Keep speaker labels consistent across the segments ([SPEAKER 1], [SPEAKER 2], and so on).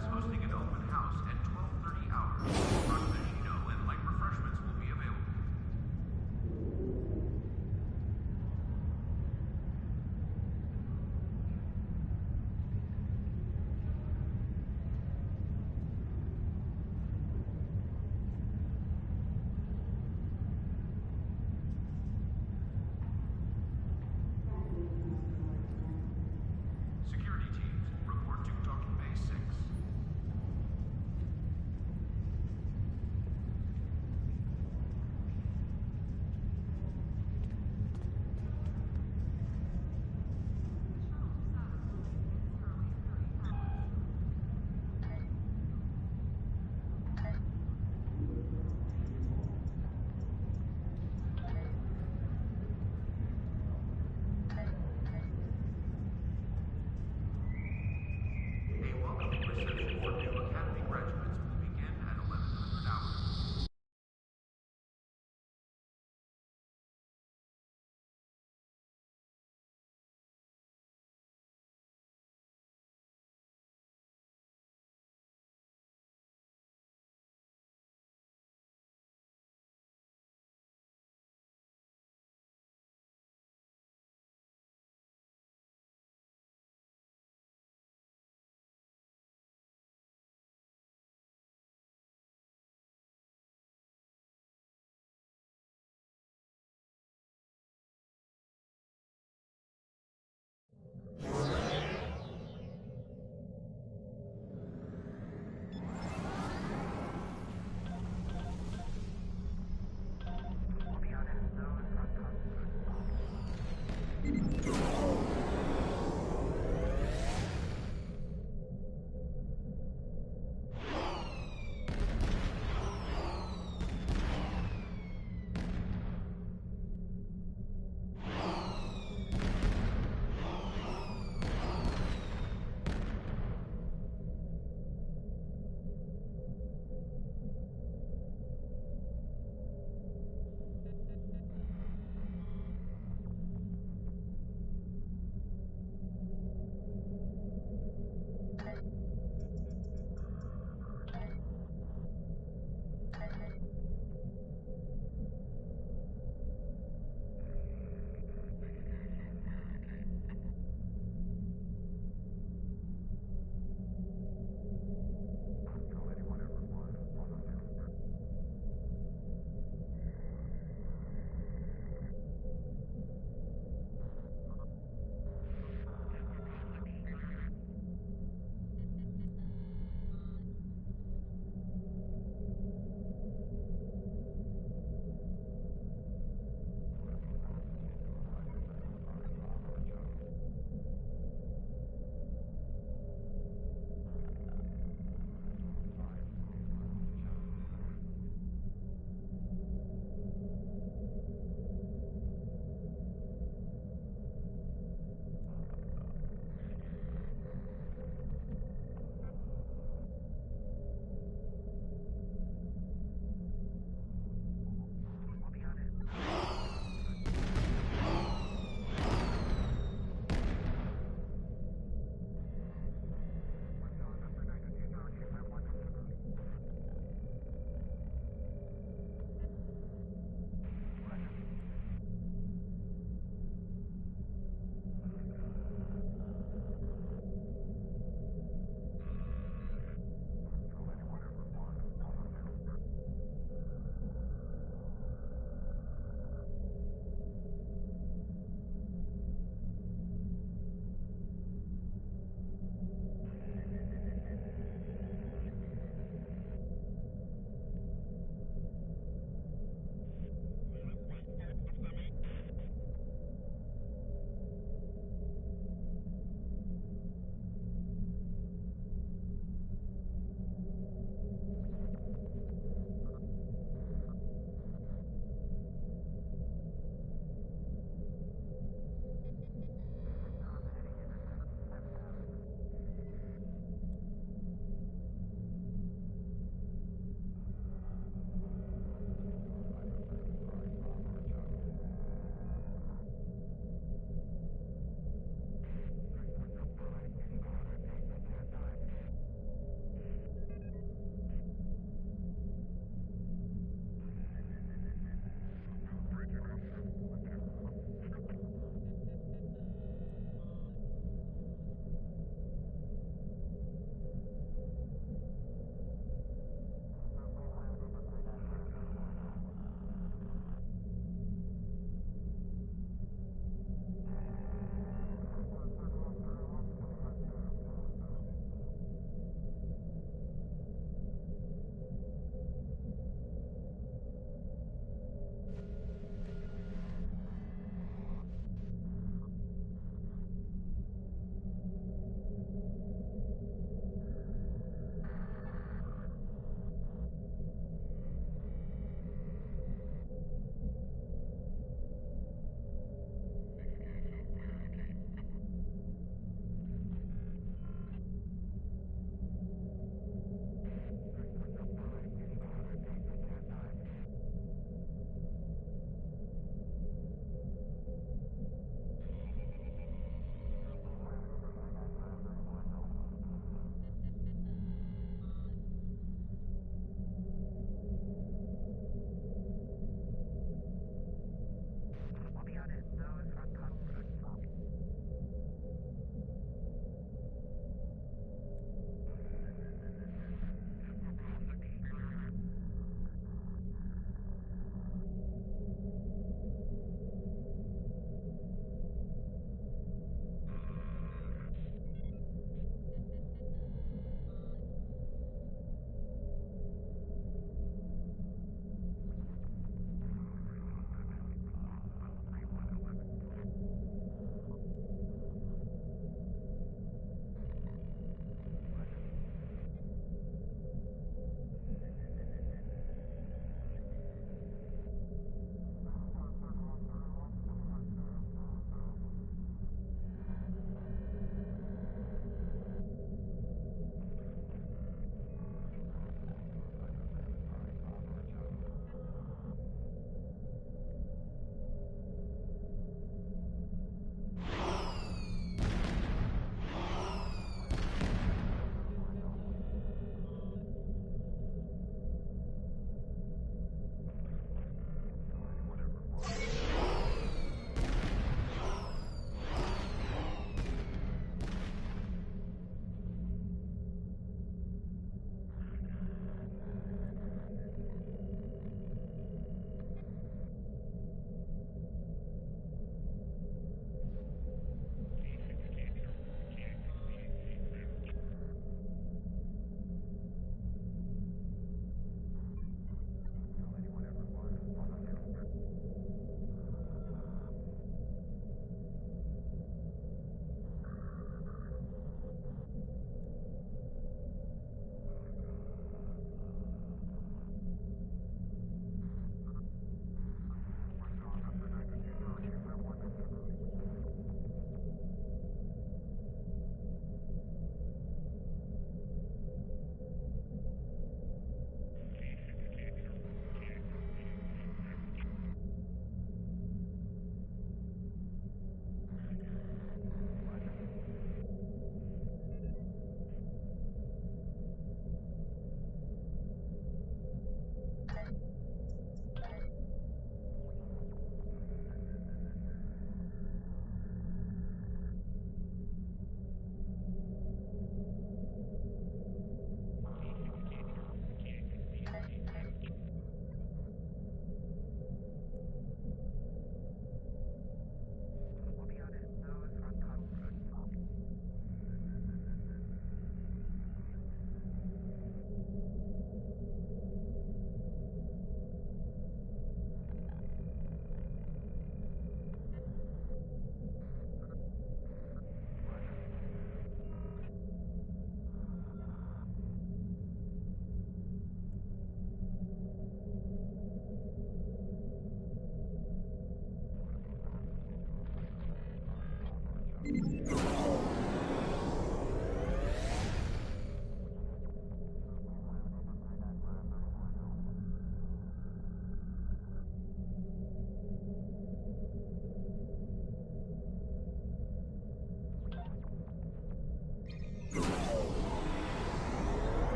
[SPEAKER 1] is hosting an open house at 12:30 hours. Frappuccino and light refreshments will be available. Security teams, report to Docking Bay 6.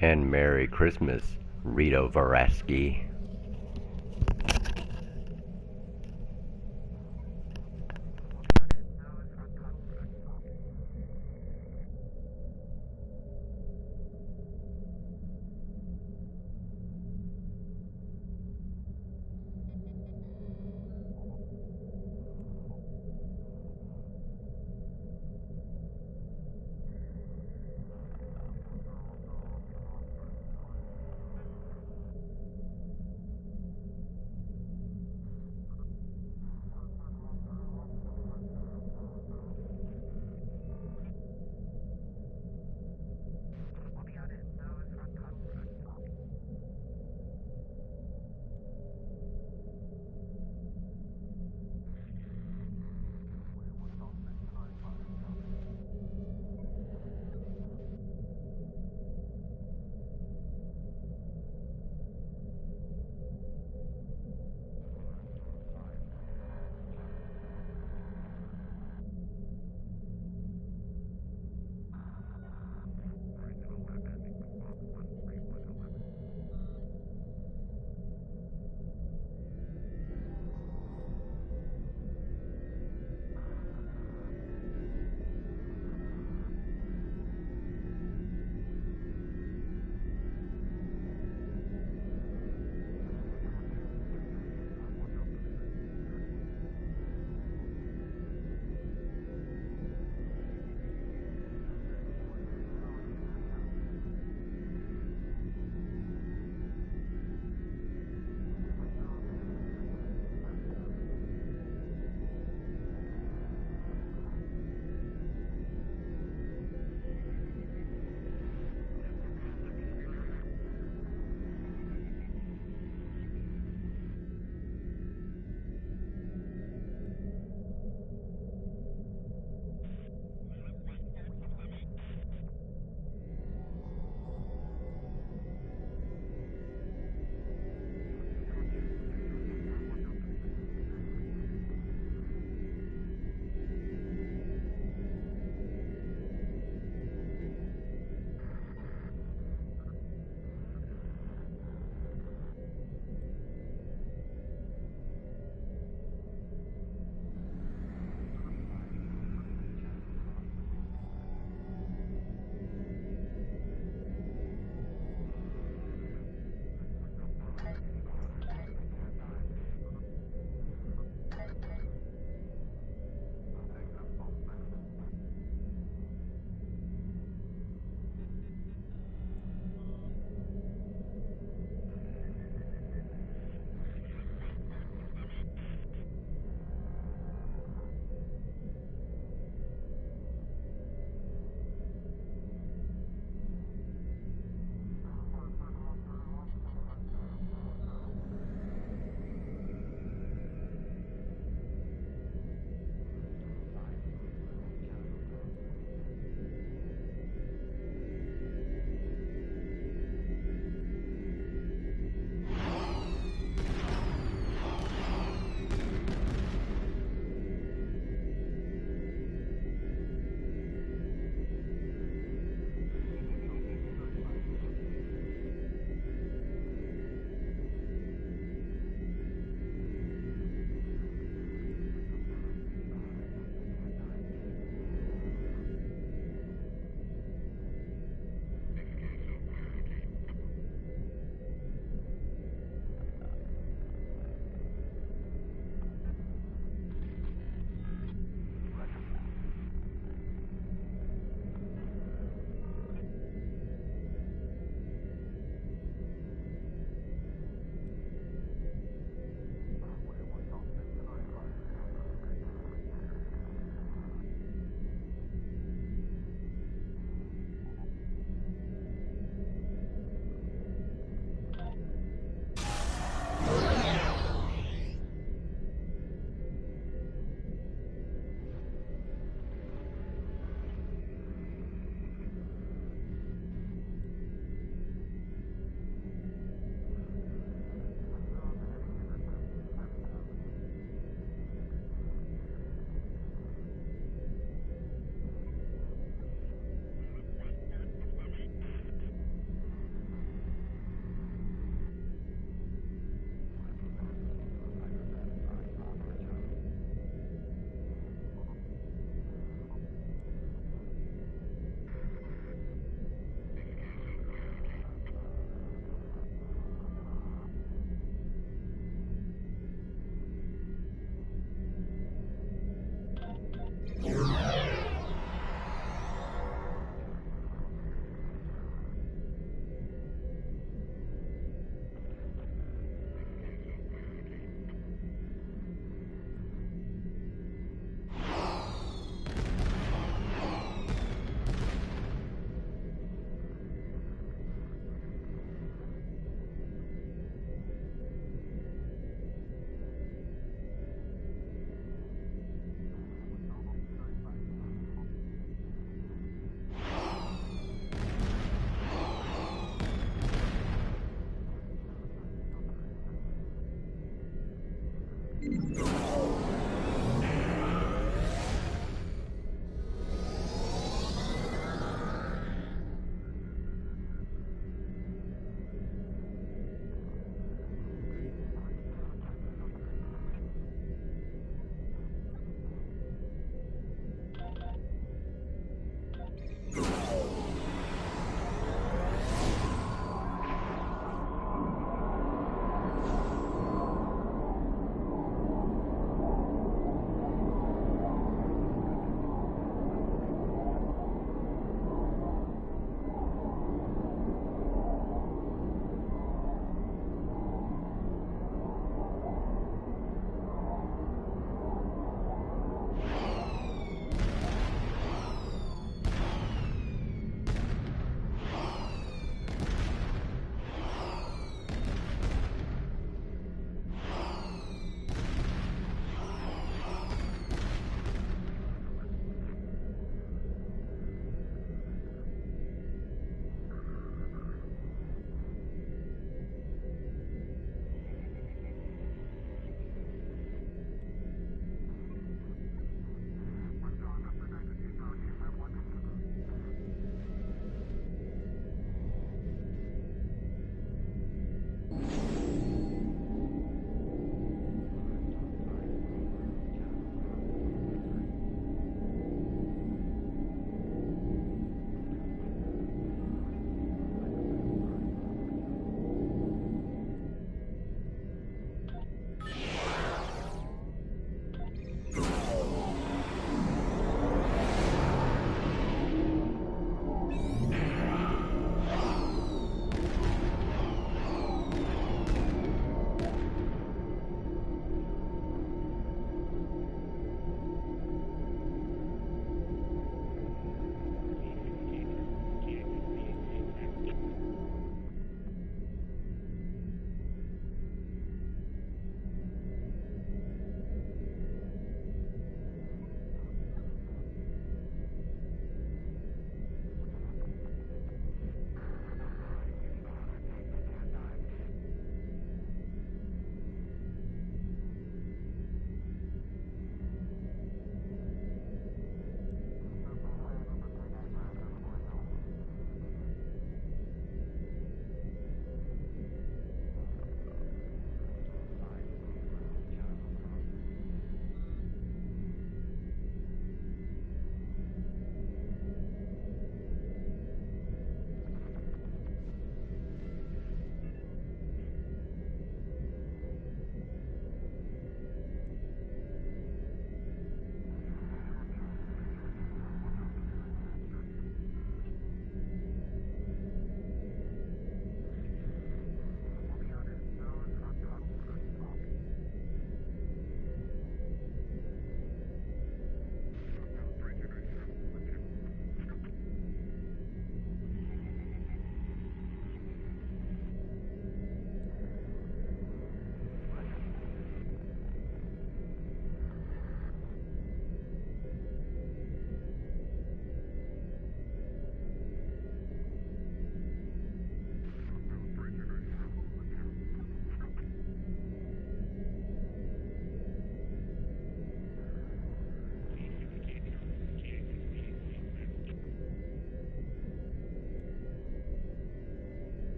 [SPEAKER 2] And Merry Christmas, Rito Varaski.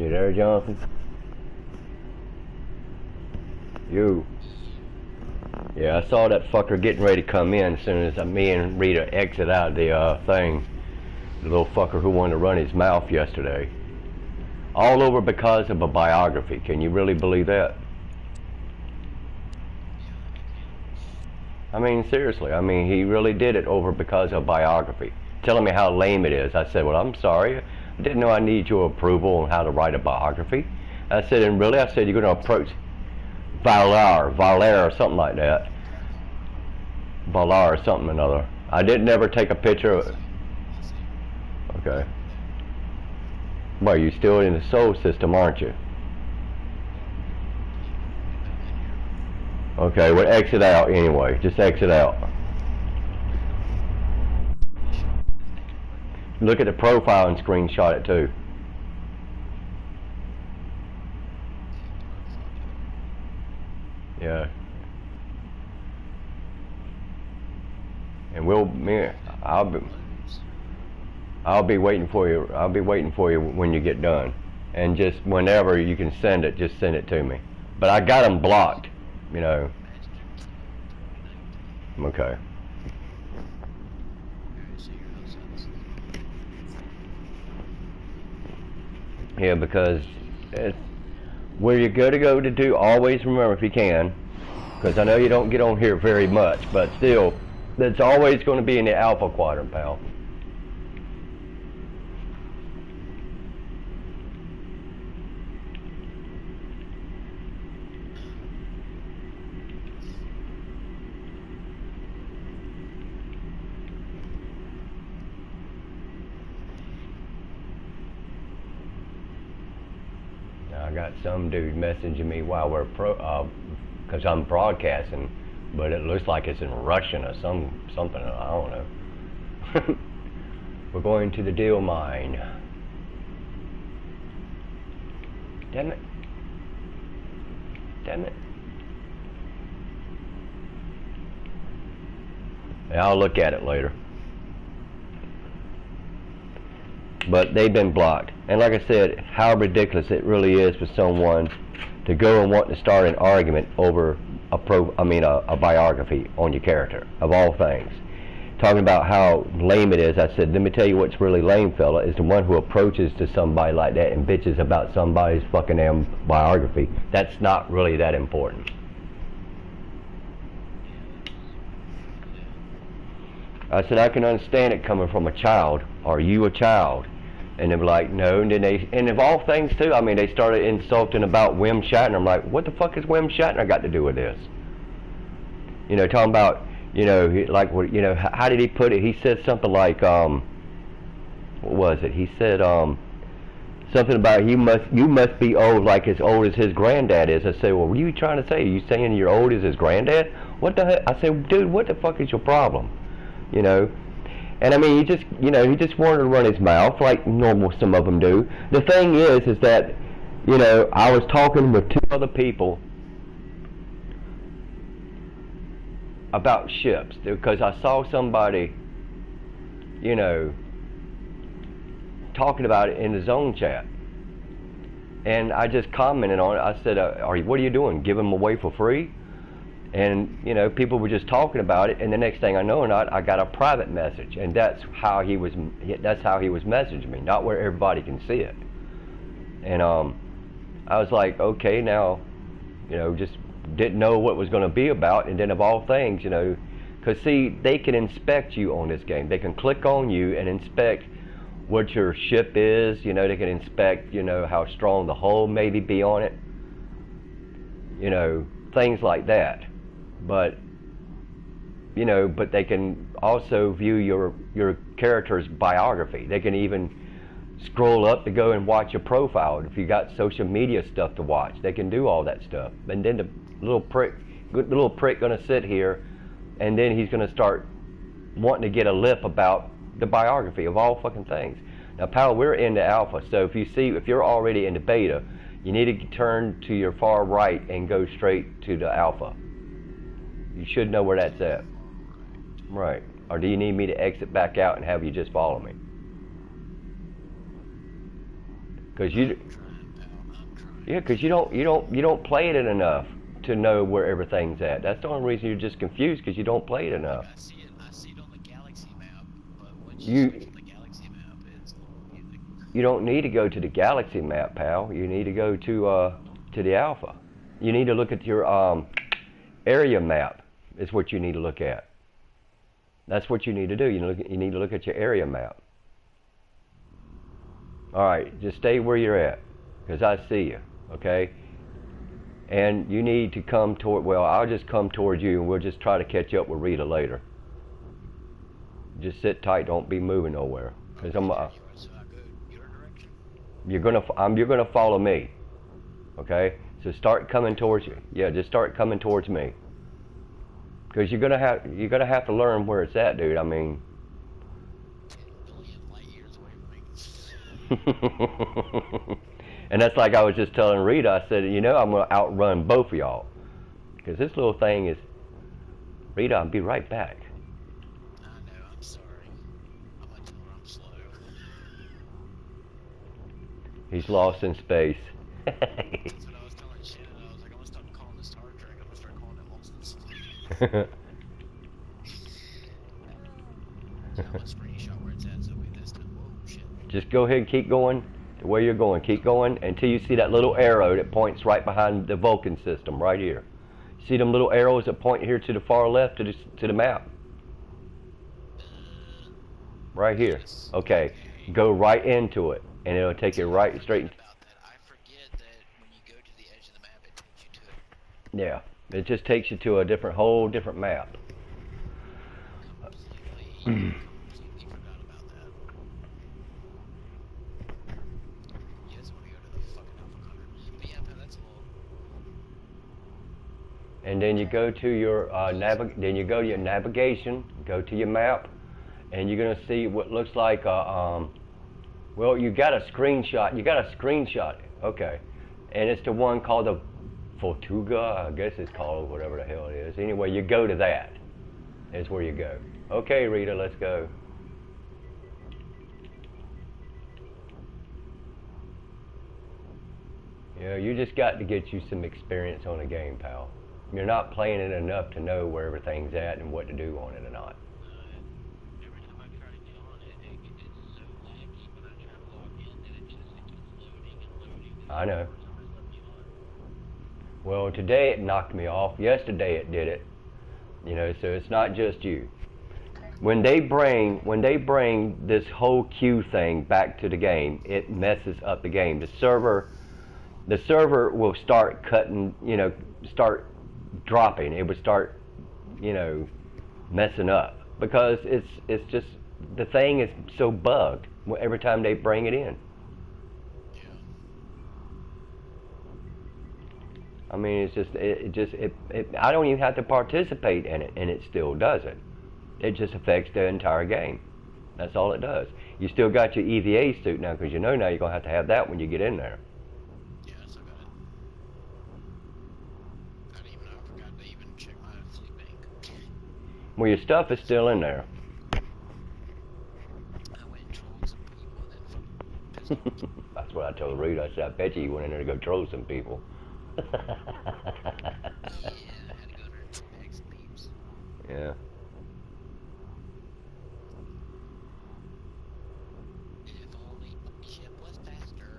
[SPEAKER 2] You there, Jonathan? You. Yeah, I saw that fucker getting ready to come in as soon as me and Rita exit out the thing. The little fucker who wanted to run his mouth yesterday. All over because of a biography. Can you really believe that? I mean, seriously. I mean, he really did it over because of biography. Telling me how lame it is. I said, well, I'm sorry. I didn't know I need your approval on how to write a biography. I said, and really? I said, you're going to approach Valar or something like that. Valar or something or another. I didn't ever take a picture of it. Okay. Well, you're still in the soul system, aren't you? Okay, well, exit out anyway. Just exit out. Look at the profile and screenshot it too. Yeah. And I'll be waiting for you. I'll be waiting for you when you get done. And just whenever you can send it, just send it to me. But I got them blocked, you know. Okay. Yeah, because it's where you're going to go to do, always remember if you can, because I know you don't get on here very much, but still, that's always going to be in the alpha quadrant, pal. I got some dude messaging me while we're because I'm broadcasting, but it looks like it's in Russian or something. I don't know. We're going to the deal mine. Damn it! Damn it! Yeah, I'll look at it later. But they've been blocked. And like I said, how ridiculous it really is for someone to go and want to start an argument over a biography on your character, of all things. Talking about how lame it is, I said, let me tell you what's really lame, fella, is the one who approaches to somebody like that and bitches about somebody's fucking damn biography. That's not really that important. I said, I can understand it coming from a child. Are you a child? And they were like, no. And then and of all things too, I mean, they started insulting about Wim Shatner. I'm like, what the fuck has Wim Shatner got to do with this? You know, talking about, you know, like, you know, how did he put it? He said something like, what was it? He said, something about you must be old, like as old as his granddad is. I said, well, what are you trying to say? Are you saying you're old as his granddad? What the heck? I said, dude, what the fuck is your problem? You know. And I mean, he just wanted to run his mouth like normal some of them do. The thing is that, you know, I was talking with two other people about ships because I saw somebody, you know, talking about it in the zone chat, and I just commented on it. I said, what are you doing? Giving them away for free? And, you know, people were just talking about it, and the next thing I know, I got a private message, and that's how he was messaging me, not where everybody can see it. And I was like, okay, now, you know, just didn't know what it was going to be about, and then of all things, you know, because see, they can inspect you on this game. They can click on you and inspect what your ship is. You know, they can inspect, you know, how strong the hull maybe be on it. You know, things like that. But, you know, but they can also view your character's biography. They can even scroll up to go and watch your profile. If you got social media stuff to watch, they can do all that stuff. And then the little prick gonna sit here, and then he's gonna start wanting to get a lip about the biography of all fucking things. Now, pal, we're in the alpha, so if you're already in the beta, you need to turn to your far right and go straight to the alpha. You should know where that's at. Right. Or do you need me to exit back out and have you just follow me? Because you... Yeah, because you don't play it enough to know where everything's at. That's the only reason you're just confused, because you don't play it enough.
[SPEAKER 3] I see it on the galaxy map, but once you
[SPEAKER 2] You
[SPEAKER 3] switch on the galaxy map, it's confusing.
[SPEAKER 2] you don't need to go to the galaxy map, pal. You need to go to the alpha. You need to look at your area map. Is what you need to look at. That's what you need to do. You need to look at your area map. All right, just stay where you're at, because I see you. Okay. And you need to come toward. Well, I'll just come towards you, and we'll just try to catch up with Rita later. Just sit tight. Don't be moving nowhere. Cause I'm.
[SPEAKER 3] So I go your direction?
[SPEAKER 2] You're gonna follow me. Okay. So start coming towards you. Yeah, just start coming towards me. Because you're gonna have to learn where it's at, dude. I mean.
[SPEAKER 3] 10 billion light years away from me.
[SPEAKER 2] And that's like I was just telling Rita. I said, you know, I'm gonna outrun both of y'all. Because this little thing is. Rita, I'll be right back.
[SPEAKER 3] I know, I'm sorry. I'm gonna tell her I'm slow.
[SPEAKER 2] He's lost in space.
[SPEAKER 3] That's what I was telling Shannon. I was like, I'm gonna stop calling this Startrek. I'm gonna start calling it lost in space. I'm gonna screenshot where it's at so we this time. Whoa, shit.
[SPEAKER 2] Just go ahead and keep going the way you're going. Keep going until you see that little arrow that points right behind the Vulcan system, right here. See them little arrows that point here to the far left to the map? Right here. Okay. Go right into it, and it'll take you right straight.
[SPEAKER 3] About that, I forget that when you go to the edge of the map, it takes you to it.
[SPEAKER 2] Yeah. It just takes you to a whole different map.
[SPEAKER 3] Completely forgot about that. You just want to go to the fucking Alpha Cutter. But yeah, man, that's a little.
[SPEAKER 2] And then you go to your then you go to your navigation, go to your map, and you're gonna see what looks like a well, you got a screenshot. You got a screenshot. Okay, and it's the one called the Fortuga, I guess it's called, whatever the hell it is. Anyway, you go to that. Is where you go. Okay, Rita, let's go. Yeah, you just got to get you some experience on the game, pal. You're not playing it enough to know where everything's at and what to do on it or not.
[SPEAKER 3] Every time I try to get on it, it's so laggy when I try to log in that it just keeps loading and loading.
[SPEAKER 2] I know.
[SPEAKER 3] For some reason, let me on.
[SPEAKER 2] Well, today it knocked me off. Yesterday it did it. You know, so it's not just you. When they bring this whole queue thing back to the game, it messes up the game. The server will start cutting, you know, start dropping. It would start, you know, messing up because it's just the thing is so bugged every time they bring it in.
[SPEAKER 3] Yeah.
[SPEAKER 2] I mean, it's just I don't even have to participate in it, and it still does it. It just affects the entire game. That's all it does. You still got your EVA suit now, because you know now you're gonna have that when you get in there.
[SPEAKER 3] Yeah, I still got it. I forgot to even check my fleet bank.
[SPEAKER 2] Well, your stuff is still in there.
[SPEAKER 3] I went and trolled some people and then fucking pissed off.
[SPEAKER 2] That's what I told Rita. I said, I bet you went in there to go troll some people.
[SPEAKER 3] Yeah, I had to go there and tag some peeps.
[SPEAKER 2] Yeah.
[SPEAKER 3] If only my ship was faster.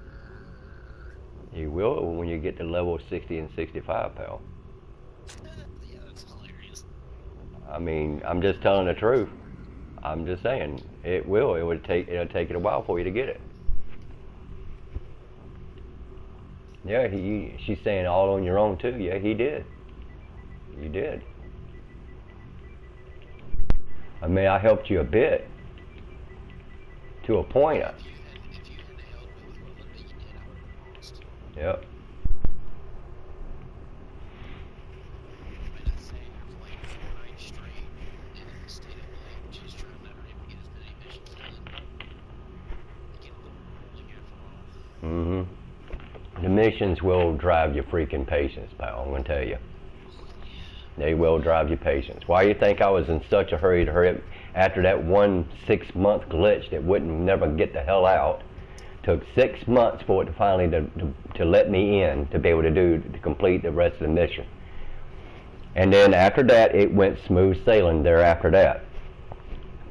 [SPEAKER 2] You will when you get to level 60 and 65, pal.
[SPEAKER 3] Yeah, that's hilarious.
[SPEAKER 2] I mean, I'm just telling the truth. I'm just saying, it will. It'll take it a while for you to get it. Yeah, she's saying all on your own too. Yeah, he did. You did. I mean, I helped you a bit. To a point.
[SPEAKER 3] If you hadn't helped me with what little you did, I would have lost.
[SPEAKER 2] Yep.
[SPEAKER 3] I mean, I sat here for like 4 nights straight and stayed up late just trying to hurry up and get as many missions done. Get a little rolling after all.
[SPEAKER 2] Mm-hmm. The missions will drive your freaking patience, pal. I'm gonna tell you. They will drive your patience. Why you think I was in such a hurry to hurry up after that 1 6-month glitch that wouldn't never get the hell out Took 6 months for it to finally to let me in to be able to complete the rest of the mission. And then after that, it went smooth sailing there after that.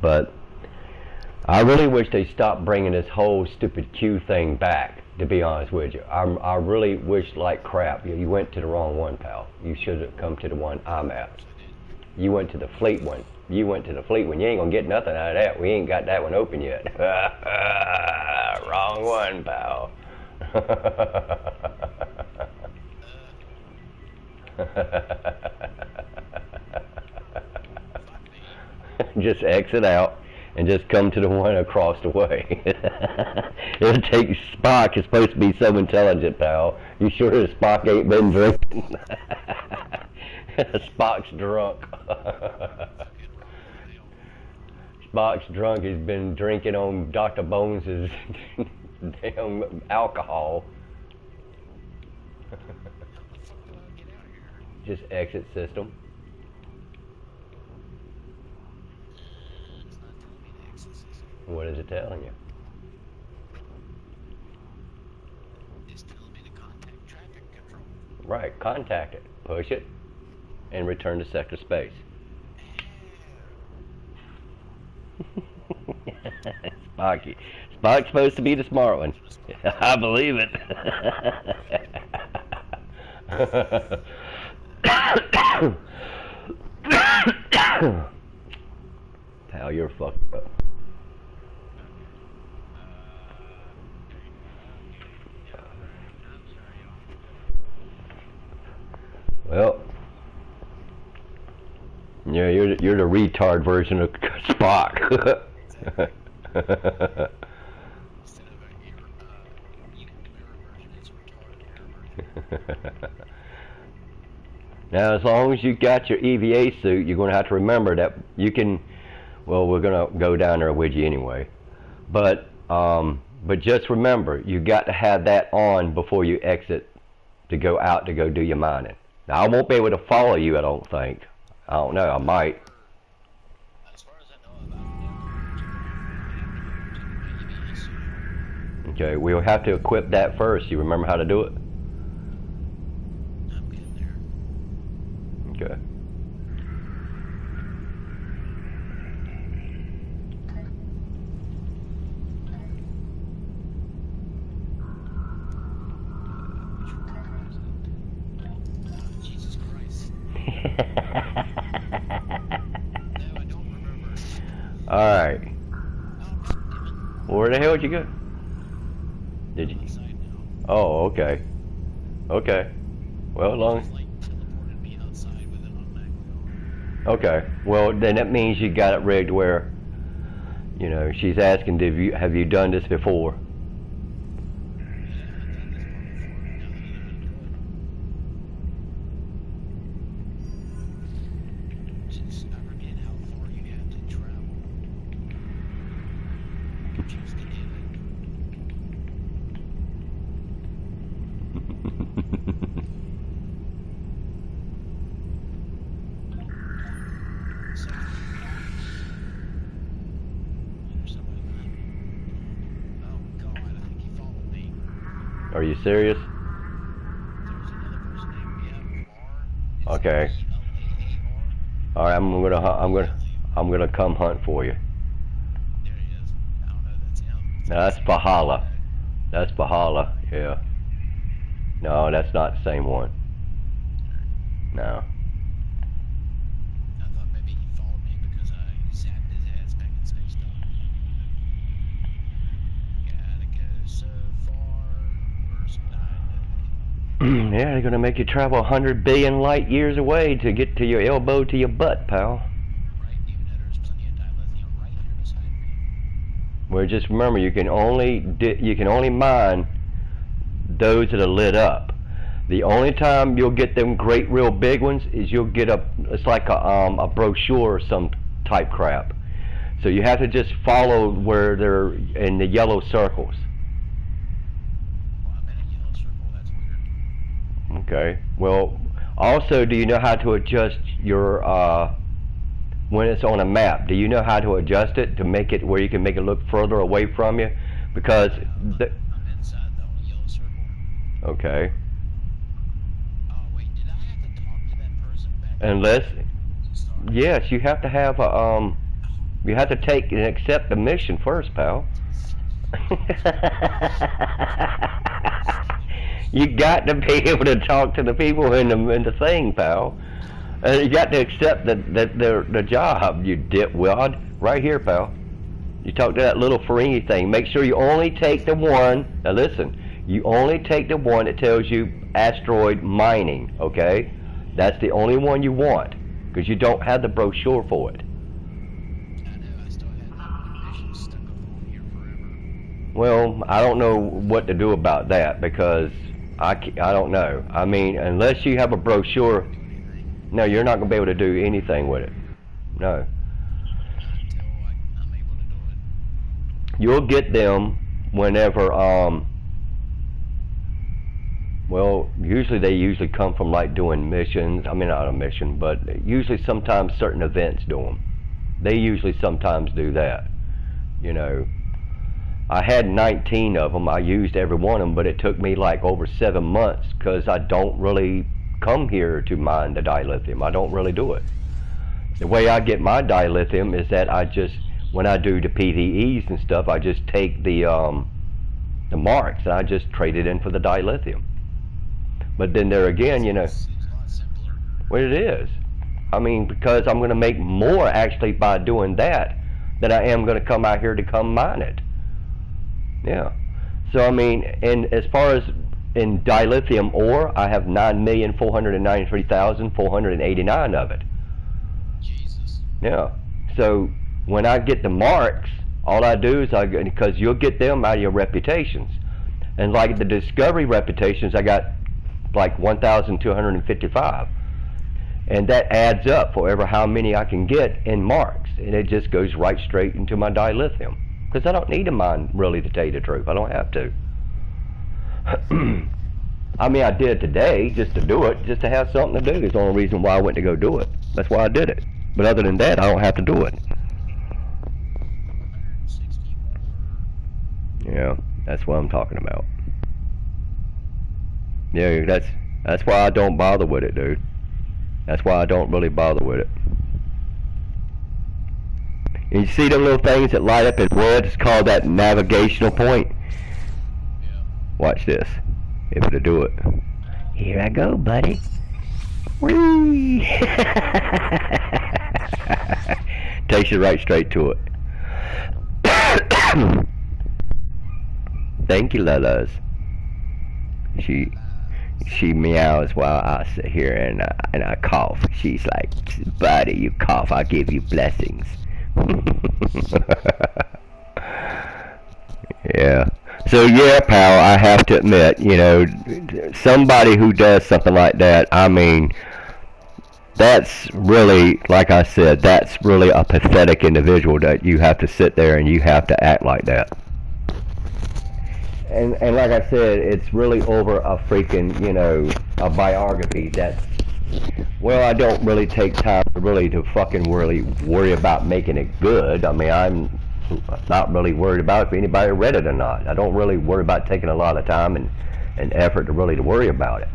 [SPEAKER 2] But I really wish they stopped bringing this whole stupid Q thing back, to be honest with you. I really wish like crap. You went to the wrong one, pal. You should have come to the one I'm at. You went to the fleet one. You went to the fleet one. You ain't gonna get nothing out of that. We ain't got that one open yet. Wrong one, pal. Just exit out and just come to the one across the way. It'll take Spock. Is supposed to be so intelligent, pal. You sure that Spock ain't been drinking? Spock's drunk. Spock's drunk. He's been drinking on Dr. Bones' damn alcohol. Just exit system. What is it telling you?
[SPEAKER 3] It's telling me to contact traffic control.
[SPEAKER 2] Right, contact it. Push it, and return to sector space. Spocky. Spock's supposed to be the smart one. I believe it. Pal, you're fucked up. Well, yeah, you're the retard version of Spock.
[SPEAKER 3] Instead of a mirror version, it's a retarded mirror version.
[SPEAKER 2] Now, as long as you got your EVA suit, you're going to have to remember that you can. Well, we're going to go down there with you anyway, but just remember, you got to have that on before you exit to go out to go do your mining. Now, I won't be able to follow you, I don't think. I don't know, I might.
[SPEAKER 3] As far as I know about
[SPEAKER 2] Okay, we'll have to equip that first. You remember how to do it?
[SPEAKER 3] I'm getting there.
[SPEAKER 2] Okay.
[SPEAKER 3] Jesus Christ. No, I don't remember.
[SPEAKER 2] Alright.
[SPEAKER 3] Oh,
[SPEAKER 2] Where the hell did you go? Did you?
[SPEAKER 3] outside now.
[SPEAKER 2] Oh, okay. Okay. Well, as long
[SPEAKER 3] It's like teleported me outside with an automatic door.
[SPEAKER 2] Okay. Well, then that means you got it rigged where, you know, she's asking, have you done this before?
[SPEAKER 3] Yeah, I've done this one before. Now that you do it. Just I forget how far you have to travel. Choose to do it. So, there's somebody behind me. Oh God, I think he followed me.
[SPEAKER 2] Are you serious?
[SPEAKER 3] There's another person named Mar.
[SPEAKER 2] Okay.
[SPEAKER 3] L-A-A-R.
[SPEAKER 2] All right, I'm gonna come hunt for you.
[SPEAKER 3] There he is. I don't know if that's him.
[SPEAKER 2] Now, that's Bahala. That's Bahala. Yeah. No, that's not the same one. No.
[SPEAKER 3] I thought maybe he followed me because I zapped his ass back in space dock. Gotta go so far, first night.
[SPEAKER 2] Yeah, they're gonna make you travel 100 billion light years away to get to your elbow to your butt, pal.
[SPEAKER 3] Right, even though there's plenty of dilithium right here beside me.
[SPEAKER 2] Well, just remember, you can only mine those that are lit up. The only time you'll get them great, real big ones is you'll get it's like a brochure or some type crap. So you have to just follow where they're in the yellow circles.
[SPEAKER 3] Well, I'm in a yellow circle. That's weird.
[SPEAKER 2] Okay. Well, also, do you know how to adjust your when it's on a map? Do you know how to adjust it to make it where you can make it look further away from you? Because
[SPEAKER 3] I'm
[SPEAKER 2] Okay.
[SPEAKER 3] Oh wait, did I have to talk to that person back in
[SPEAKER 2] Unless,
[SPEAKER 3] the start?
[SPEAKER 2] yes, you have to have a you have to take and accept the mission first, pal. You got to be able to talk to the people in the thing, pal. And you got to accept the job, you dipwad. Right here, pal. You talk to that little Ferengi thing. Make sure you only take the one. Now listen, you only take the one that tells you asteroid mining. Okay, that's the only one you want because you don't have the brochure for it.
[SPEAKER 3] I know, I still had that mission stuck up on here forever.
[SPEAKER 2] Well, I don't know what to do about that because I don't know. I mean, unless you have a brochure,
[SPEAKER 3] Do anything
[SPEAKER 2] no, you're not going to be able to do anything with it. No.
[SPEAKER 3] until I'm able to do it.
[SPEAKER 2] You'll get them whenever, well, usually they usually come from like doing missions. I mean, not a mission, but usually sometimes certain events do them. They usually sometimes do that, you know. I had 19 of them. I used every one of them, but it took me like over 7 months because I don't really come here to mine the dilithium. I don't really do it. The way I get my dilithium is that I just, when I do the PVEs and stuff, I just take the marks and I just trade it in for the dilithium. But then there again, you know,
[SPEAKER 3] Seems a lot simpler.
[SPEAKER 2] what it is. I mean, because I'm going to make more actually by doing that than I am going to come out here to come mine it. Yeah. So I mean, and as far as in dilithium ore, I have 9,493,489 of it.
[SPEAKER 3] Jesus.
[SPEAKER 2] Yeah. So when I get the marks, all I do is because you'll get them out of your reputations, and like the discovery reputations, I got like 1,255, and that adds up for ever how many I can get in marks, and it just goes right straight into my dilithium. Because I don't need a mine, really, to tell you the truth. I don't have to. I mean, I did it today just to do it, just to have something to do. It's the only reason why I went to go do it. That's why I did it. But other than that, I don't have to do it.
[SPEAKER 3] 164.
[SPEAKER 2] Yeah, that's what I'm talking about. Yeah, that's why I don't bother with it, dude. That's why I don't really bother with it. And you see the little things that light up in red? It's called that navigational point.
[SPEAKER 3] Yeah.
[SPEAKER 2] Watch this. Able to do it. Here I go, buddy. Whee! Takes you right straight to it. Thank you, Lelas. She meows while I sit here and I cough. She's like, buddy, you cough, I'll give you blessings. Yeah. So yeah, pal, I have to admit, you know, somebody who does something like that, I mean, that's really, like I said, that's really a pathetic individual that you have to sit there and you have to act like that. And like I said, it's really over a freaking, you know, a biography that's, well, I don't really take time to fucking really worry about making it good. I mean, I'm not really worried about if anybody read it or not. I don't really worry about taking a lot of time and effort to really to worry about it.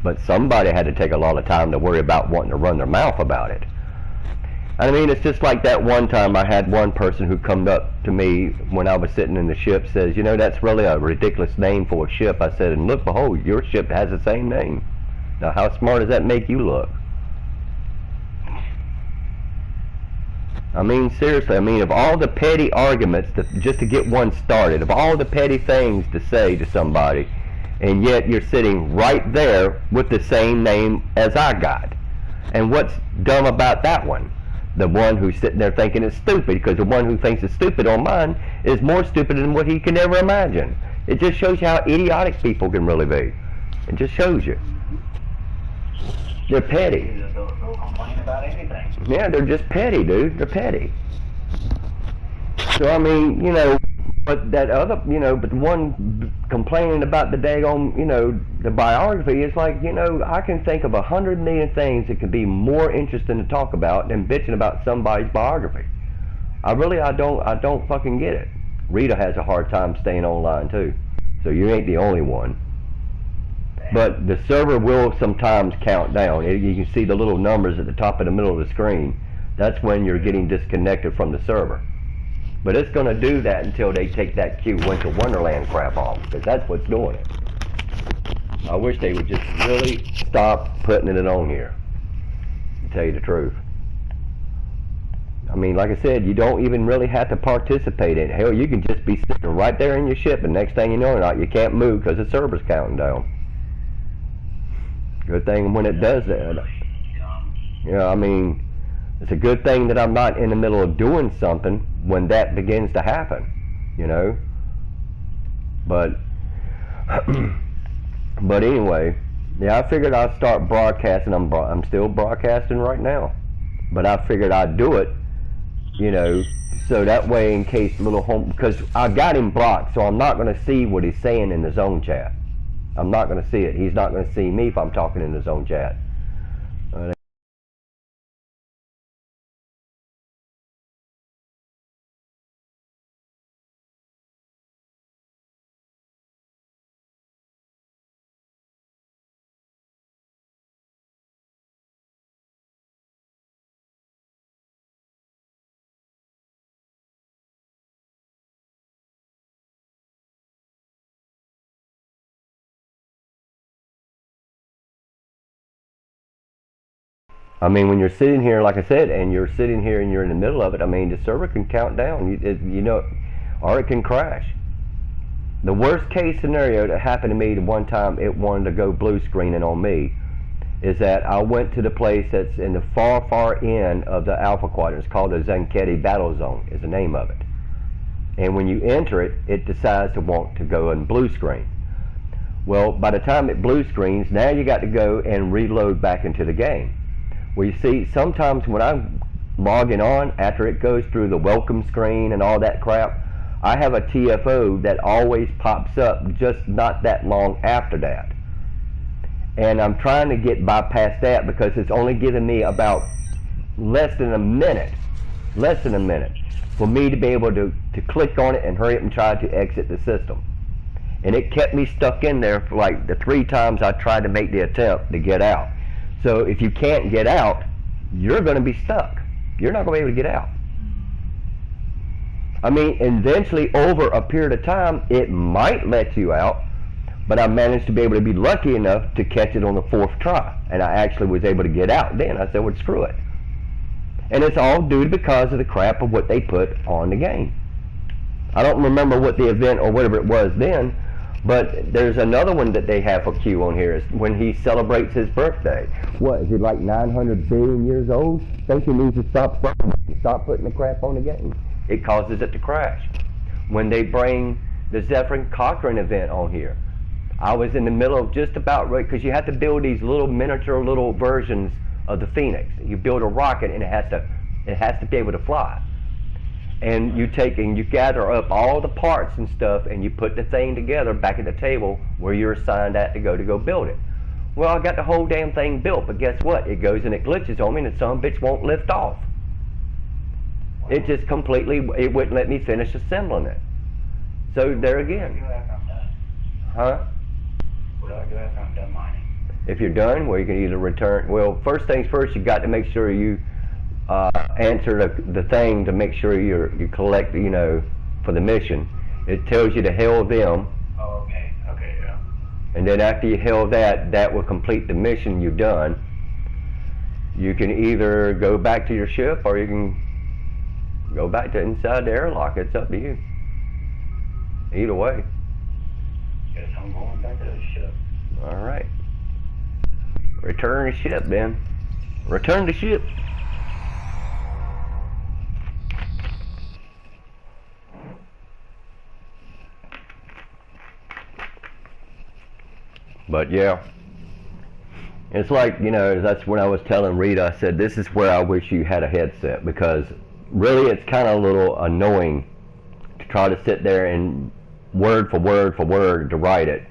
[SPEAKER 2] But somebody had to take a lot of time to worry about wanting to run their mouth about it. I mean, it's just like that one time I had one person who come up to me when I was sitting in the ship, says, you know, that's really a ridiculous name for a ship. I said, and look, behold, your ship has the same name. Now, how smart does that make you look? I mean, seriously, I mean, of all the petty arguments just to get one started, of all the petty things to say to somebody, and yet you're sitting right there with the same name as I got. And what's dumb about that one? The one who's sitting there thinking it's stupid, because the one who thinks it's stupid on mine is more stupid than what he can ever imagine. It just shows you how idiotic people can really be. It just shows you. They're petty.
[SPEAKER 4] They'll complain about anything.
[SPEAKER 2] Yeah, they're just petty, dude. They're petty. So, I mean, you know, but that other, you know, but the one complaining about the daggone, you know, the biography is like, you know, I can think of 100 million things that could be more interesting to talk about than bitching about somebody's biography. I don't fucking get it. Rita has a hard time staying online too. So you ain't the only one. But the server will sometimes count down. You can see the little numbers at the top of the middle of the screen. That's when you're getting disconnected from the server. But it's going to do that until they take that cute Winter Wonderland crap off, because that's what's doing it. I wish they would just really stop putting it on here, to tell you the truth. I mean, like I said, you don't even really have to participate in it. Hell, you can just be sitting right there in your ship, and next thing you know, you can't move because the server's counting down. Good thing when it does that. I mean, it's a good thing that I'm not in the middle of doing something when that begins to happen, But, but anyway, yeah, I figured I'd start broadcasting. I'm still broadcasting right now, but I figured I'd do it, so that way in case because I got him blocked, so I'm not going to see what he's saying in the zone chat. I'm not going to see it. He's not going to see me if I'm talking in the zone chat. I mean, when you're sitting here, like I said, and you're sitting here and you're in the middle of it, I mean, the server can count down, or it can crash. The worst case scenario that happened to me the one time it wanted to go blue screening on me is that I went to the place that's in the far, far end of the Alpha Quadrant. It's called the Zanketi Battle Zone is the name of it. And when you enter it, it decides to want to go in blue screen. Well, by the time it blue screens, now you got to go and reload back into the game. Well, you see, sometimes when I'm logging on, after it goes through the welcome screen and all that crap, I have a TFO that always pops up just not that long after that. And I'm trying to get bypast that because it's only giving me about less than a minute for me to be able to click on it and hurry up and try to exit the system. And it kept me stuck in there for like the 3 times I tried to make the attempt to get out. So if you can't get out, you're going to be stuck. You're not going to be able to get out. I mean, eventually, over a period of time, it might let you out, but I managed to be able to be lucky enough to catch it on the 4th try, and I actually was able to get out then. I said, well, screw it. And it's all due because of the crap of what they put on the game. I don't remember what the event or whatever it was then, but there's another one that they have for Q on here. Is when he celebrates his birthday. What, is he like 900 billion years old? Think he needs to stop putting the crap on the game. It causes it to crash. When they bring the Zephyr Cochrane event on here, I was in the middle of just about right, because you have to build these little miniature little versions of the Phoenix. You build a rocket and it has to be able to fly. And you take and you gather up all the parts and stuff and you put the thing together back at the table where you're assigned at to go build it. Well, I got the whole damn thing built, but guess what? It goes and it glitches on me and the son of a bitch won't lift off. It just completely, it wouldn't let me finish assembling it. So there again. Huh?
[SPEAKER 4] What do I do after I'm done mining?
[SPEAKER 2] If you're done, well, you can either return, well, first things first, you got to make sure you answer the thing to make sure you collect, for the mission. It tells you to hail them.
[SPEAKER 4] Oh, okay. Okay, yeah.
[SPEAKER 2] And then after you hail that will complete the mission you've done. You can either go back to your ship or you can go back to inside the airlock. It's up to you. Either way.
[SPEAKER 4] Guess I'm going back to the ship.
[SPEAKER 2] All right. Return to ship, Ben. Return to ship. But yeah, it's like, that's when I was telling Rita, I said, this is where I wish you had a headset, because really it's kind of a little annoying to try to sit there and word for word to write it,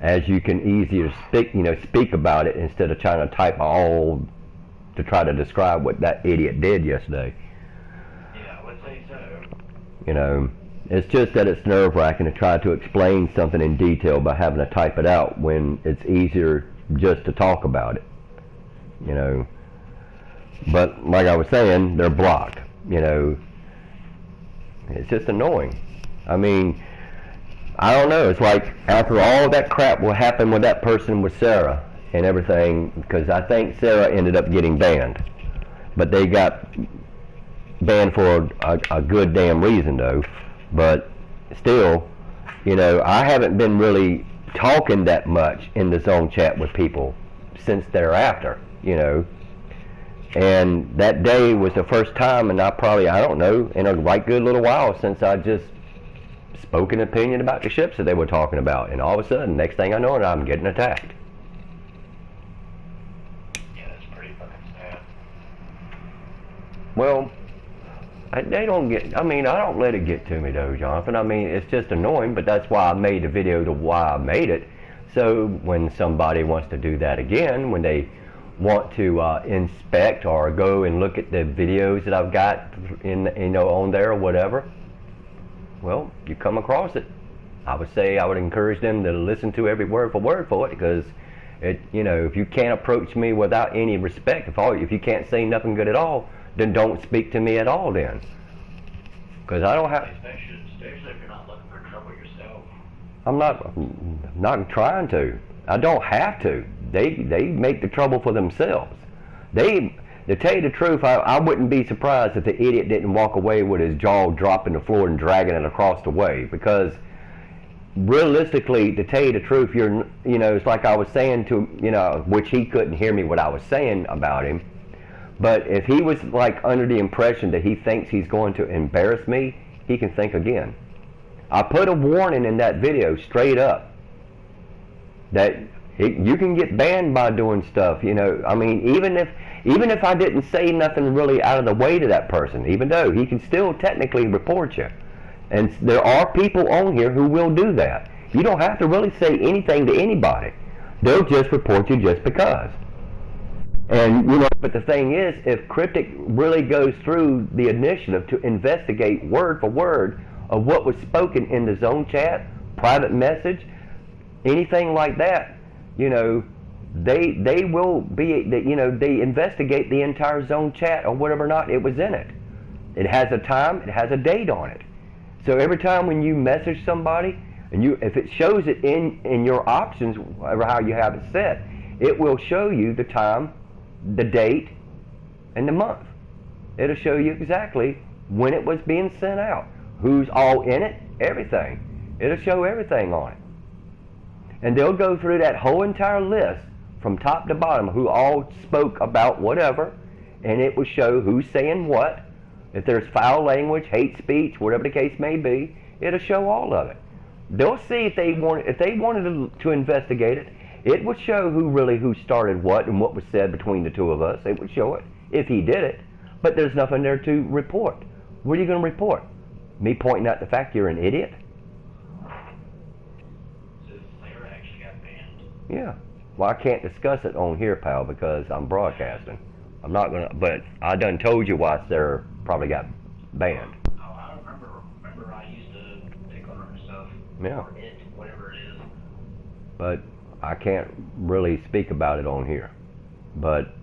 [SPEAKER 2] as you can easier speak about it instead of trying to type all to try to describe what that idiot did yesterday.
[SPEAKER 4] Yeah, I would say so.
[SPEAKER 2] It's just that it's nerve-wracking to try to explain something in detail by having to type it out when it's easier just to talk about it, you know. But like I was saying, they're blocked, you know. It's just annoying. I mean, I don't know. It's like after all that crap what happened with that person with Sarah and everything, because I think Sarah ended up getting banned. But they got banned for a good damn reason, though. But still, you know, I haven't been really talking that much in the zone chat with people since thereafter, you know. And that day was the first time, and I don't know, in a right good little while since I just spoke an opinion about the ships that they were talking about. And all of a sudden, next thing I know, I'm getting attacked.
[SPEAKER 4] Yeah, that's pretty fucking sad.
[SPEAKER 2] Well, they don't get, I mean, I don't let it get to me though, Jonathan. I mean, it's just annoying, but that's why I made the video to why I made it. So when somebody wants to do that again, when they want to inspect or go and look at the videos that I've got in, you know, on there or whatever, well, you come across it. I would encourage them to listen to every word for it, because it, you know, if you can't approach me without any respect, if you can't say nothing good at all, then don't speak to me at all then. Because I don't have...
[SPEAKER 4] Especially if you're not looking for trouble yourself.
[SPEAKER 2] I'm not trying to. I don't have to. They make the trouble for themselves. To tell you the truth, I wouldn't be surprised if the idiot didn't walk away with his jaw dropping the floor and dragging it across the way. Because realistically, to tell you the truth, you know, it's like I was saying to, you know, which he couldn't hear me what I was saying about him. But if he was like under the impression that he thinks he's going to embarrass me, he can think again. I put a warning in that video straight up that you can get banned by doing stuff, you know. I mean, even if I didn't say nothing really out of the way to that person, even though he can still technically report you. And there are people on here who will do that. You don't have to really say anything to anybody. They'll just report you just because. And, you know, but the thing is, if Cryptic really goes through the initiative to investigate word for word of what was spoken in the zone chat, private message, anything like that, you know, they will be, you know, they investigate the entire zone chat or whatever or not it was in it. It has a time, it has a date on it. So every time when you message somebody, and if it shows it in your options, or how you have it set, it will show you the time, the date, and the month. It'll show you exactly when it was being sent out, who's all in it, everything. It'll show everything on it. And they'll go through that whole entire list from top to bottom, who all spoke about whatever, and it will show who's saying what. If there's foul language, hate speech, whatever the case may be, it'll show all of it. They'll see if they wanted to investigate it. It would show who started what and what was said between the two of us. It would show it if he did it. But there's nothing there to report. What are you going to report? Me pointing out the fact you're an idiot?
[SPEAKER 4] So Sarah actually got banned.
[SPEAKER 2] Yeah. Well, I can't discuss it on here, pal, because I'm broadcasting. I'm not going to, but I done told you why Sarah probably got banned.
[SPEAKER 4] Oh, I don't remember. Remember I used to pick on her and stuff.
[SPEAKER 2] Yeah.
[SPEAKER 4] Or it, whatever it is.
[SPEAKER 2] But I can't really speak about it on here. But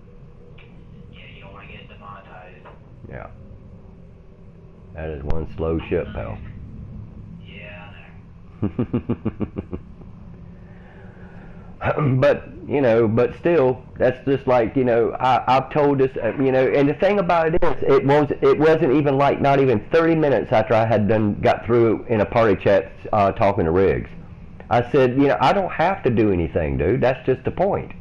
[SPEAKER 4] Yeah, you don't want to get demonetized.
[SPEAKER 2] yeah, that is one slow ship, pal.
[SPEAKER 4] Yeah, I know.
[SPEAKER 2] But you know, but still, that's just like, you know, I've told this, you know, and the thing about it is, it wasn't even like not even 30 minutes after I had got through in a party chat talking to Riggs. I said, you know, I don't have to do anything, dude. That's just the point.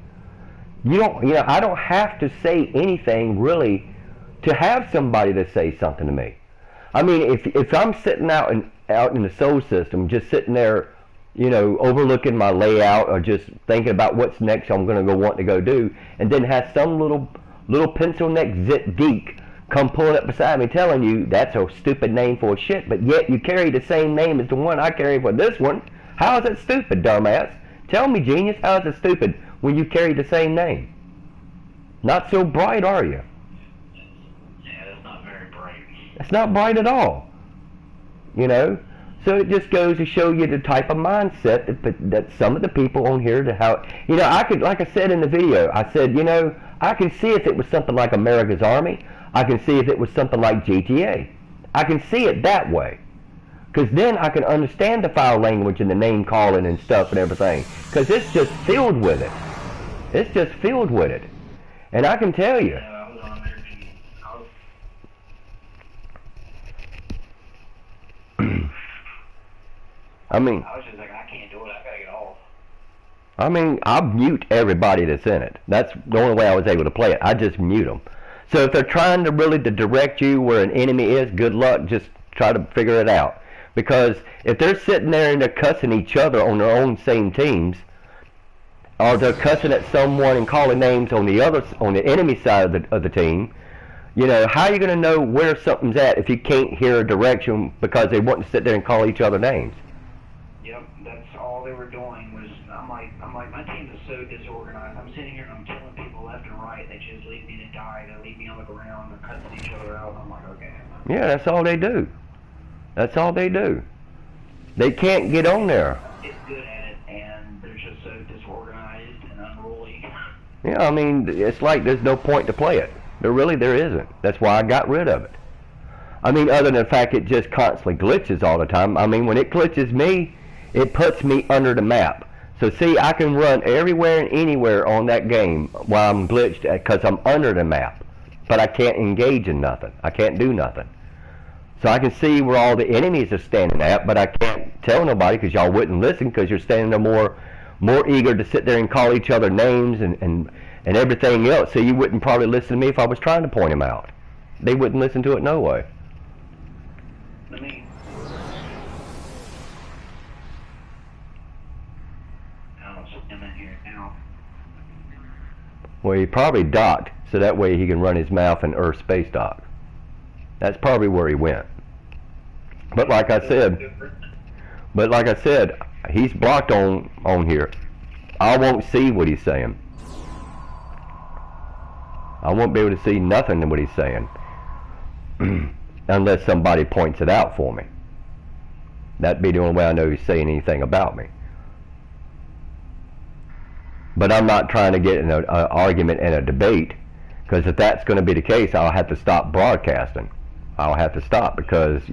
[SPEAKER 2] You know, I don't have to say anything really to have somebody to say something to me. I mean, if I'm sitting out in the soul system, just sitting there, you know, overlooking my layout or just thinking about what's next I'm going to want to go do, and then have some little pencil neck zit geek come pulling up beside me telling you that's a stupid name for a shit, but yet you carry the same name as the one I carry for this one. How is it stupid, dumbass? Tell me, genius, how is it stupid when you carry the same name? Not so bright, are you?
[SPEAKER 4] Yeah, that's not very bright.
[SPEAKER 2] It's not bright at all. You know? So it just goes to show you the type of mindset that some of the people on here, I could, like I said in the video, I said, I can see if it was something like America's Army. I can see if it was something like GTA. I can see it that way. Because then I can understand the foul language and the name calling and stuff and everything. Because it's just filled with it. It's just filled with it. And I can tell you.
[SPEAKER 4] Yeah, I was on there.
[SPEAKER 2] I mean,
[SPEAKER 4] I was just like, I can't do it. I gotta get off.
[SPEAKER 2] I mean, I mute everybody that's in it. That's the only way I was able to play it. I just mute them. So if they're trying to really to direct you where an enemy is, good luck. Just try to figure it out. Because if they're sitting there and they're cussing each other on their own same teams, or they're cussing at someone and calling names on the enemy side of the team, how are you going to know where something's at if you can't hear a direction because they want to sit there and call each other names?
[SPEAKER 4] Yep, that's all they were doing was, I'm like, my team is so disorganized. I'm sitting here and I'm killing people left and right. They just leave me to die. They leave me on the ground. They're cutting each other out. I'm like, okay.
[SPEAKER 2] Yeah, that's all they do. That's all they do. They can't get on there.
[SPEAKER 4] It's good at it, and they're just so disorganized and unruly.
[SPEAKER 2] Yeah, I mean, it's like there's no point to play it. There isn't. That's why I got rid of it. I mean, other than the fact it just constantly glitches all the time. I mean, when it glitches me, it puts me under the map. So see, I can run everywhere and anywhere on that game while I'm glitched because I'm under the map. But I can't engage in nothing. I can't do nothing. So I can see where all the enemies are standing at, but I can't tell nobody because y'all wouldn't listen because you're standing there more eager to sit there and call each other names and everything else. So you wouldn't probably listen to me if I was trying to point them out. They wouldn't listen to it no way.
[SPEAKER 4] I mean, I'm in here now.
[SPEAKER 2] Well, he probably docked, so that way he can run his mouth in Earth space dock. That's probably where he went. But like I said, he's blocked on here. I won't see what he's saying. I won't be able to see nothing of what he's saying unless somebody points it out for me. That'd be the only way I know he's saying anything about me. But I'm not trying to get in an argument and a debate, because if that's going to be the case, I'll have to stop broadcasting. I'll have to stop because,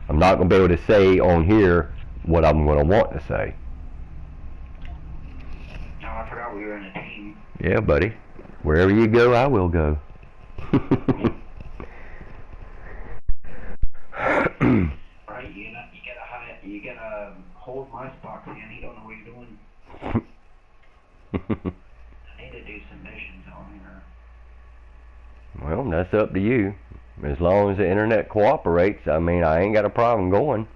[SPEAKER 2] I'm not going to be able to say on here what I'm going to want to say.
[SPEAKER 4] Oh, I forgot we were in a team.
[SPEAKER 2] Yeah, buddy. Wherever you go, I will go.
[SPEAKER 4] Right, you gotta hold my spot, man. You don't know what you're doing. I need to do some missions on here.
[SPEAKER 2] Well, that's up to you. As long as the internet cooperates, I mean, I ain't got a problem going.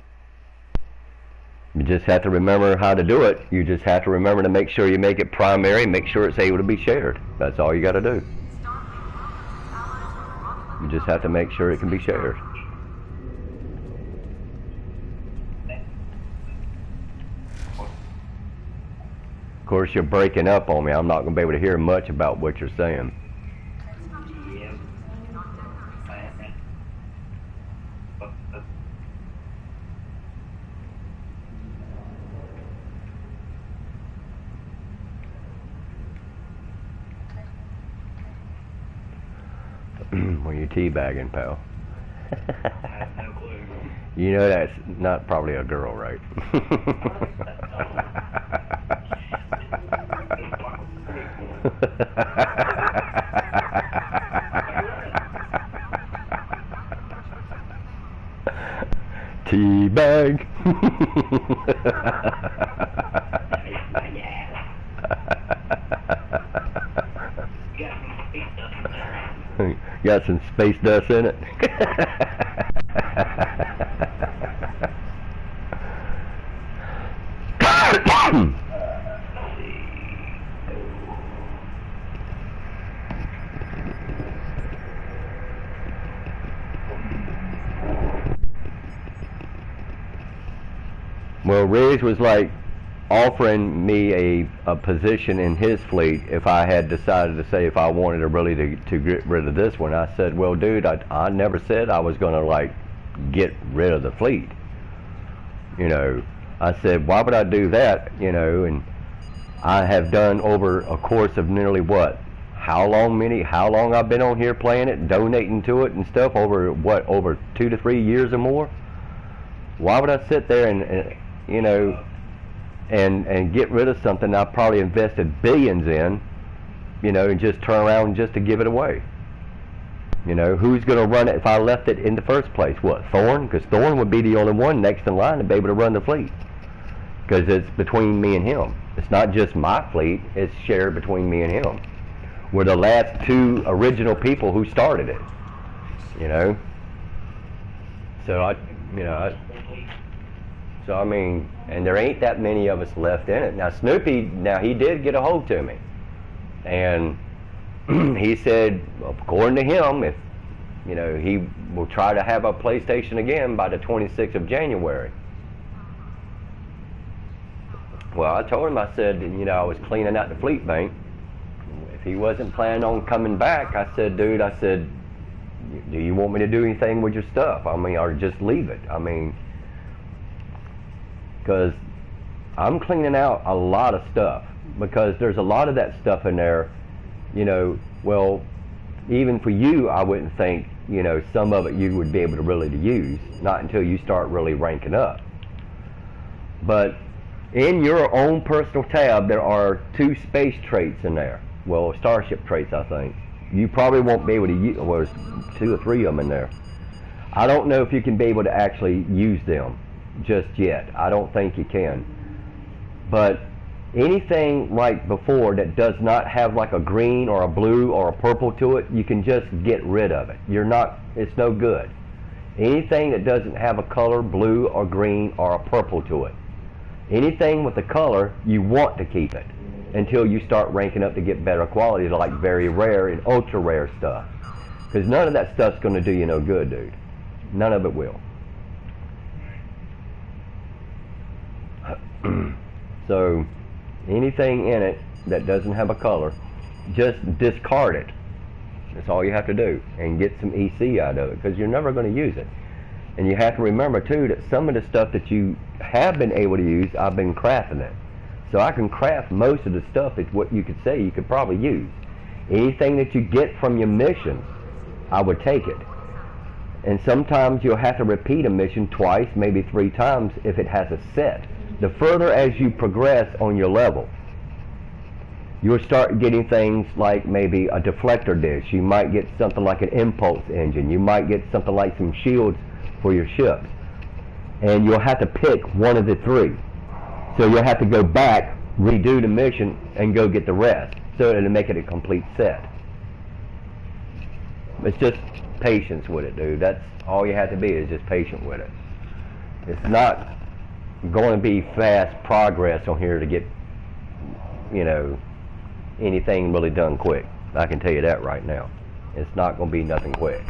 [SPEAKER 2] You just have to remember how to do it. You just have to remember to make sure you make it primary, make sure it's able to be shared. That's all you got to do. You just have to make sure it can be shared. Of course, you're breaking up on me. I'm not going to be able to hear much about what you're saying. Well, you're teabagging, pal.
[SPEAKER 4] I have no clue.
[SPEAKER 2] You know that's not probably a girl, right? Teabag. Got some space dust in it. Well, Ridge was like offering me a position in his fleet if I had decided to say if I wanted to really to get rid of this one. I said, well, dude, I never said I was going to like get rid of the fleet. You know, I said, why would I do that? You know, and I have done over a course of nearly what? How long I've been on here playing it, donating to it and stuff, over 2 to 3 years or more? Why would I sit there and you know, and get rid of something I probably invested billions in, you know, and just turn around just to give it away? You know, who's going to run it if I left it in the first place? What, Thorne? Because Thorne would be the only one next in line to be able to run the fleet. Because it's between me and him. It's not just my fleet, it's shared between me and him. We're the last 2 original people who started it. You know? So I mean, and there ain't that many of us left in it. Now Snoopy, he did get a hold to me. And he said, according to him, if, you know, he will try to have a PlayStation again by the 26th of January. Well, I told him, I said, you know, I was cleaning out the fleet bank. If he wasn't planning on coming back, I said, dude, I said, do you want me to do anything with your stuff? I mean, or just leave it? I mean, because I'm cleaning out a lot of stuff, because there's a lot of that stuff in there. You know, well, even for you, I wouldn't think, you know, some of it you would be able to really use, not until you start really ranking up. But in your own personal tab, there are 2 space traits in there. Well, starship traits, I think. You probably won't be able to use, well, there's 2 or 3 of them in there. I don't know if you can be able to actually use them just yet. I don't think you can. But anything like before that does not have like a green or a blue or a purple to it, you can just get rid of it. It's no good. Anything that doesn't have a color, blue or green or a purple to it, anything with a color, you want to keep it until you start ranking up to get better quality, like very rare and ultra rare stuff. Because none of that stuff's going to do you no good, dude. None of it will. So anything in it that doesn't have a color, just discard it. That's all you have to do, and get some EC out of it, because you're never going to use it. And you have to remember too that some of the stuff that you have been able to use, I've been crafting it. So I can craft most of the stuff that what you could say you could probably use. Anything that you get from your mission, I would take it. And sometimes you'll have to repeat a mission twice, maybe 3 times if it has a set. The further as you progress on your level, you'll start getting things like maybe a deflector dish. You might get something like an impulse engine. You might get something like some shields for your ships. And you'll have to pick one of the 3. So you'll have to go back, redo the mission, and go get the rest. So it'll make it a complete set. It's just patience with it, dude. That's all you have to be, is just patient with it. It's not going to be fast progress on here to get, you know, anything really done quick. I can tell you that right now. It's not going to be nothing quick.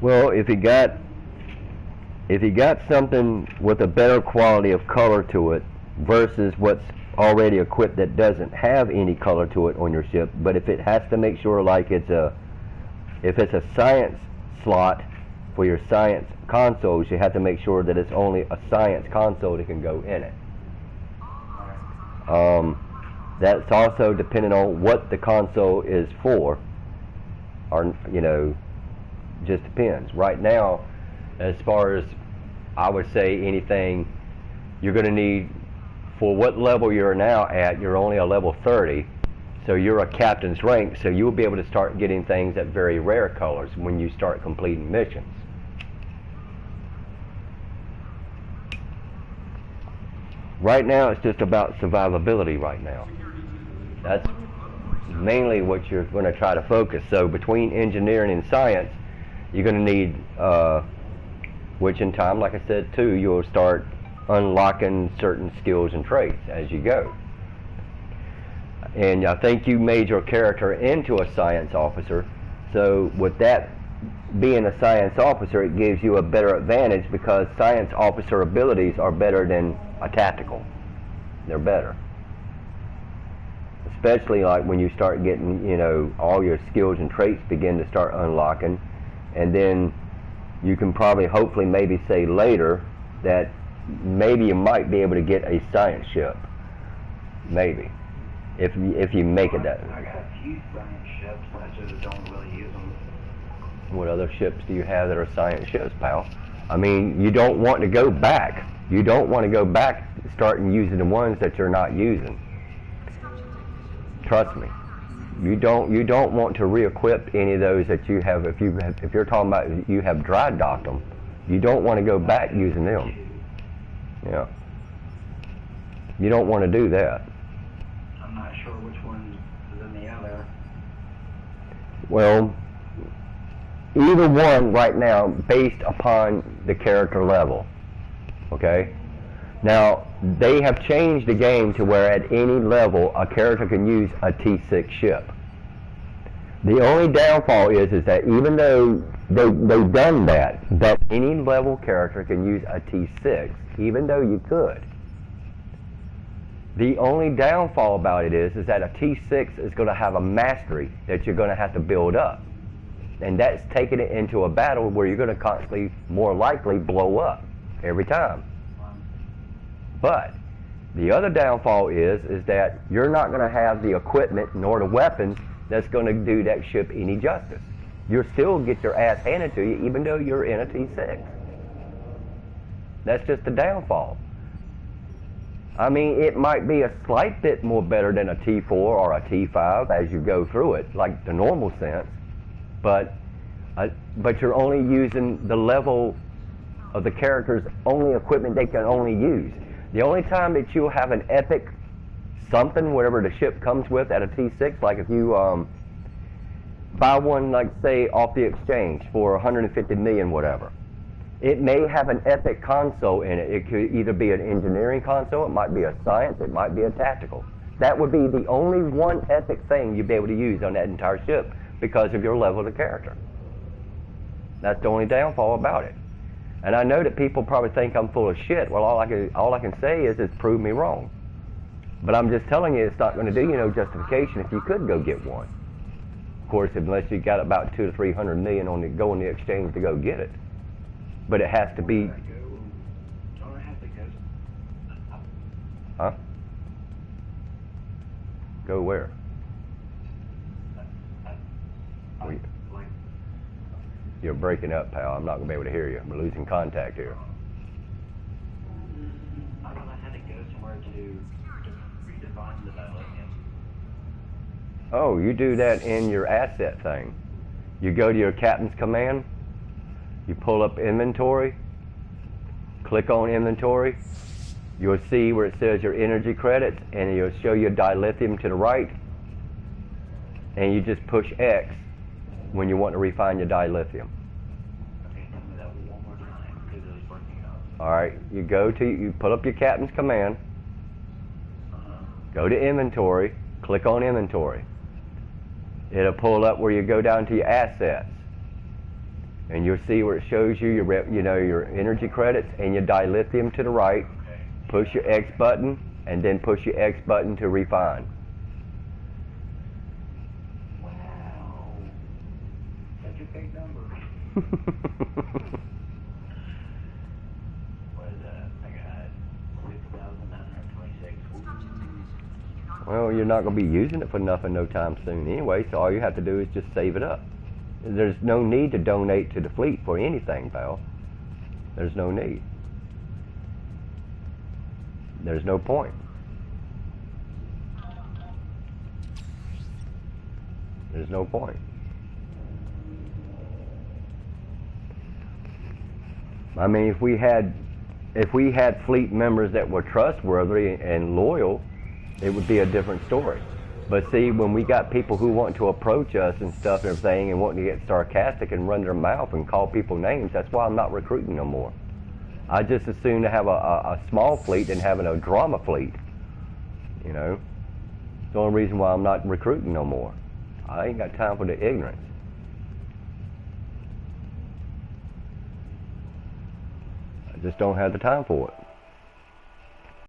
[SPEAKER 2] Well, if you got something with a better quality of color to it versus what's already equipped that doesn't have any color to it on your ship, but if it has to make sure, like if it's a science slot for your science consoles, you have to make sure that it's only a science console that can go in it. That's also depending on what the console is for, or, you know, just depends. Right now, as far as I would say, anything you're going to need for what level you're now at, you're only a level 30, so you're a captain's rank, so you'll be able to start getting things at very rare colors when you start completing missions. Right now, it's just about survivability right now. That's mainly what you're going to try to focus. So between engineering and science, you're going to need, which in time, like I said too, you'll start unlocking certain skills and traits as you go. And I think you made your character into a science officer. So with that being a science officer, it gives you a better advantage because science officer abilities are better than a tactical. They're better. Especially like when you start getting, you know, all your skills and traits begin to start unlocking. And then you can probably, hopefully, maybe say later that maybe you might be able to get a science ship. Maybe. If you make it that.
[SPEAKER 4] I got a few science ships, I just don't really use them.
[SPEAKER 2] What other ships do you have that are science ships, pal? I mean, you don't want to go back. You don't want to go back starting using the ones that you're not using. Trust me. You don't want to re-equip any of those that you have. If you're talking about you have dry docked them, you don't want to go back using them. Yeah. You don't want to do that.
[SPEAKER 4] I'm not sure which one is in the other.
[SPEAKER 2] Well, either one right now based upon the character level. Okay? Now, they have changed the game to where at any level a character can use a T6 ship. The only downfall is that even though they've done that any level character can use a T6, even though you could. The only downfall about it is that a T6 is going to have a mastery that you're going to have to build up. And that's taking it into a battle where you're going to constantly, more likely, blow up every time. But the other downfall is that you're not going to have the equipment nor the weapons that's going to do that ship any justice. You'll still get your ass handed to you even though you're in a T6. That's just the downfall. I mean, it might be a slight bit more better than a T4 or a T5 as you go through it, like the normal sense, but you're only using the level of the character's only equipment they can only use. The only time that you'll have an epic something, whatever the ship comes with at a T6, like if you buy one, like say, off the exchange for 150 million, whatever, it may have an epic console in it. It could either be an engineering console, it might be a science, it might be a tactical. That would be the only one epic thing you'd be able to use on that entire ship because of your level of character. That's the only downfall about it. And I know that people probably think I'm full of shit. Well, all I can say is prove me wrong. But I'm just telling you, it's not going to do you no justification if you could go get one. Of course, unless you got about 200 to 300 million on the exchange to go get it. But it has to be.
[SPEAKER 4] Don't I have to go?
[SPEAKER 2] Huh? Go where? You're breaking up, pal. I'm not going to be able to hear you. We're losing contact here.
[SPEAKER 4] I thought I had to go somewhere to redefine the dilithium.
[SPEAKER 2] Oh, you do that in your asset thing. You go to your captain's command, you pull up inventory, click on inventory, you'll see where it says your energy credits, and it'll show you dilithium to the right, and you just push X when you want to refine your dilithium.
[SPEAKER 4] Okay, tell me that one more time, because it was working out.
[SPEAKER 2] Alright, you pull up your captain's command, go to inventory, click on inventory. It'll pull up where you go down to your assets. And you'll see where it shows you your energy credits and your dilithium to the right.
[SPEAKER 4] Okay.
[SPEAKER 2] Push your X button, and then push your X button to refine.
[SPEAKER 4] Wow. Such a big number. What is that? I got 6,926.
[SPEAKER 2] Well, you're not going to be using it for nothing no time soon anyway, so all you have to do is just save it up. There's no need to donate to the fleet for anything, pal. There's no need. There's no point. There's no point. I mean, if we had fleet members that were trustworthy and loyal, it would be a different story. But see, when we got people who want to approach us and stuff and everything and wanting to get sarcastic and run their mouth and call people names, that's why I'm not recruiting no more. I just as soon to have a small fleet than having a drama fleet, you know. the only reason why I'm not recruiting no more. I ain't got time for the ignorance. I just don't have the time for it.